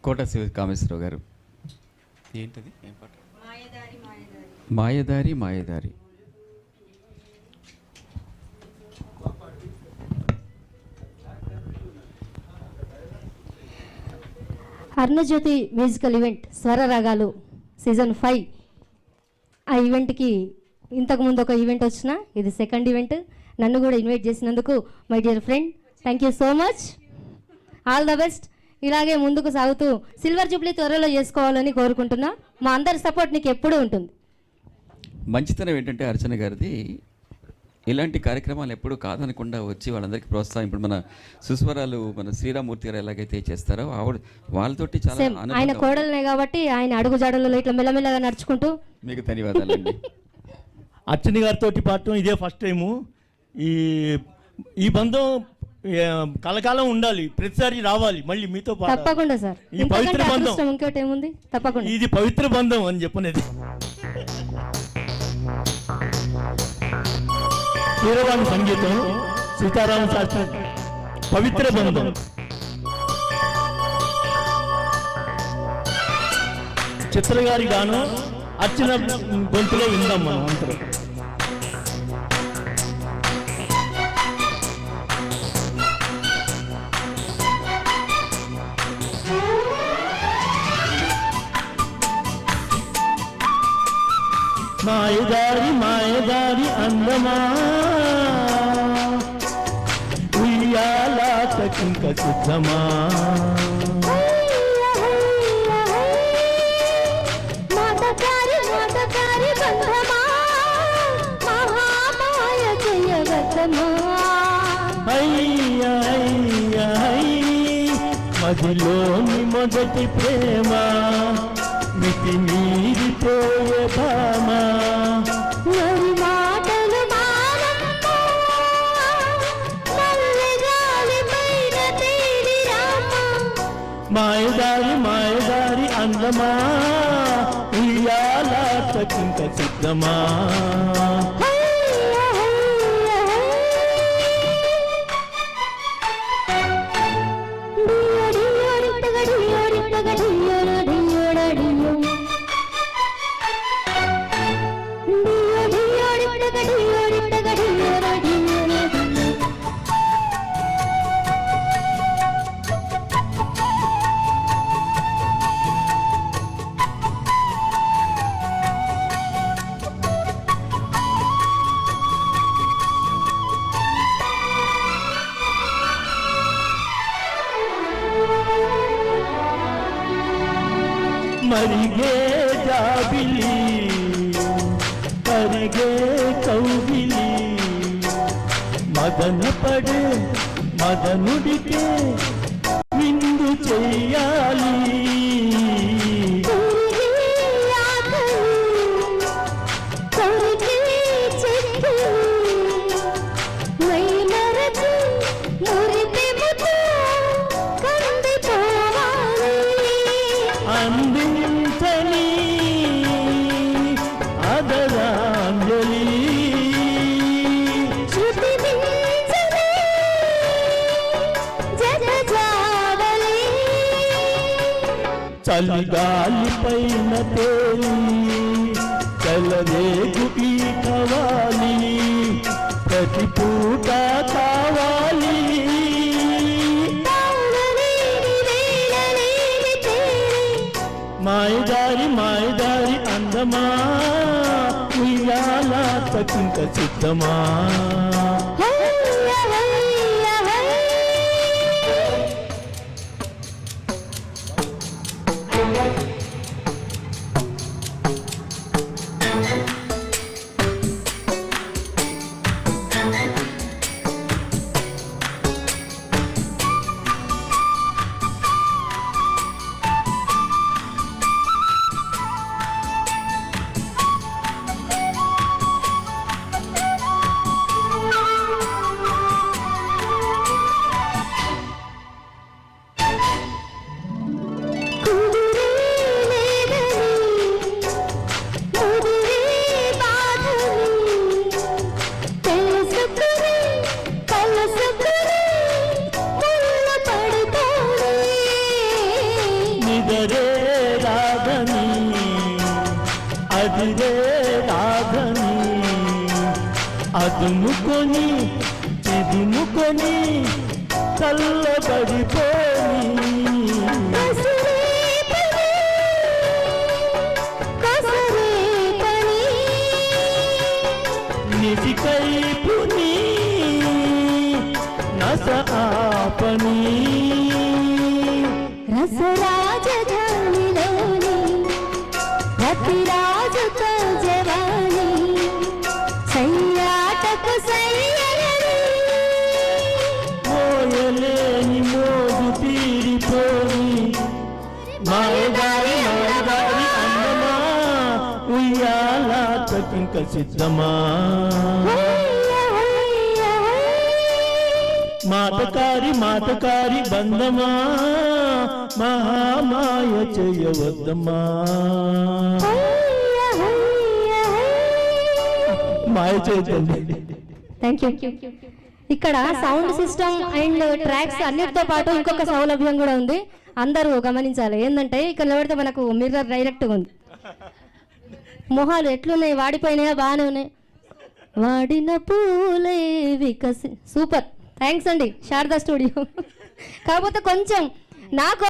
కోట శివ కామేశ్వరరావు గారు. ఏంటది? ఏం పాట? మాయదారి మాయదారి. మాయదారి మాయదారి. అరుణజ్యోతి మ్యూజికల్ ఈవెంట్ స్వర రాగాలు సీజన్ 5. ఆ ఈవెంట్కి ఇంతకుముందు ఒక ఈవెంట్ వచ్చిన, ఇది సెకండ్ ఈవెంట్. నన్ను కూడా ఇన్వైట్ చేసినందుకు my dear friend, thank you so much. All the best. ఇలాగే ముందుకు సాగుతూ సిల్వర్ జూబ్లీ త్వరలో చేసుకోవాలని కోరుకుంటున్నా. మా అందరి సపోర్ట్ నీకు ఎప్పుడూ ఉంటుంది. మంచితనం ఏంటంటే అర్చన గారిది, ఇలాంటి కార్యక్రమాలు ఎప్పుడూ కాదనకుండా వచ్చి వాళ్ళందరికీ ప్రోత్సాహం. ఇప్పుడు మన సుస్వరాలు మన శ్రీరామూర్తి గారు ఎలాగైతే చేస్తారో ఆవిడ వాళ్ళతోటి చాలా ఆయన కోడలనే కాబట్టి ఆయన అడుగు జాడలలో ఇట్లా మెల్లమెల్లగా నడుచుకుంటూ. మీకు ధన్యవాదాలండి. అర్చన గారితో పాటు ఇదే ఫస్ట్ టైము. ఈ బంధం కలకాలం ఉండాలి, ప్రతిసారి రావాలి మళ్ళీ మీతో పాటు. తప్పకుండా సార్. ఈ పవిత్ర బంధం ఇంకోటి ఏముంది, తప్పకుండా ఇది పవిత్ర బంధం అని చెప్పనేది. కీరవాణి సంగీతం, సీతారామ శాస్త్రి, పవిత్ర బంధం. చిత్ర గారి గాను అర్చన గొంతులో విందాం మనం అందరం. మాయదారి మాయదారి అందమా ఉయ్యాలాటకింక సిద్ధమా, మాటకారి మాటకారి బంధమా మహామాయ జయగతమా. అయ్యా అయ్యా మదిలోని మొదటి ప్రేమ మితి మీరిపోయే భామ. మరి మాటలు మానమ్మా నల్లగాలి పైన తేలి రామా. మాయదారి మాయదారి అందమా ఉయ్యాలాటకింక సిద్ధమా. మరిగే జాబిలి కరిగే కౌగిలి మదన పడే మదనుడికే విందు చెయ్యాలి. అందించని అదరాంజలి చలిగాలి పైన తేలి చలరేగు ఈ కవాలి ప్రతి పూట కావాలి. మాయదారి మాయదారి అందమా ఉయ్యాలాటకింక సిద్ధమా. ఇదరే రాధని అదిరే రాధని అదుముకొని ఇదుముకొని చల్లబడిపోని నిధికైపుని నస ఆపని రసరాజధానిలోని రతిరాజుతో జవాని సయ్యాటకు సయ్యలని మోయలేని మోజు తీరిపోని మాయదారి మాయదారి అన్నమా ఉయ్యాలాటకింక సిద్ధమా మాటకారి బంధమా మహామాయ చేయవద్దమా మాయ చేయదండి. Thank you. ఇక్కడ సౌండ్ సిస్టమ్ అండ్ ట్రాక్స్ అన్నిటితో పాటు ఇంకొక సౌలభ్యం కూడా ఉంది, అందరూ గమనించాలి. ఏంటంటే ఇక్కడ నిలబడితే మనకు మిర్రర్ డైరెక్ట్గా ఉంది. మొహాలు ఎట్లున్నాయి, వాడిపోయినాయా, బాగానే ఉన్నాయి. వాడిన పూలే వికసి సూపర్. థ్యాంక్స్ అండి శారదా స్టూడియో. కాకపోతే కొంచెం నాకు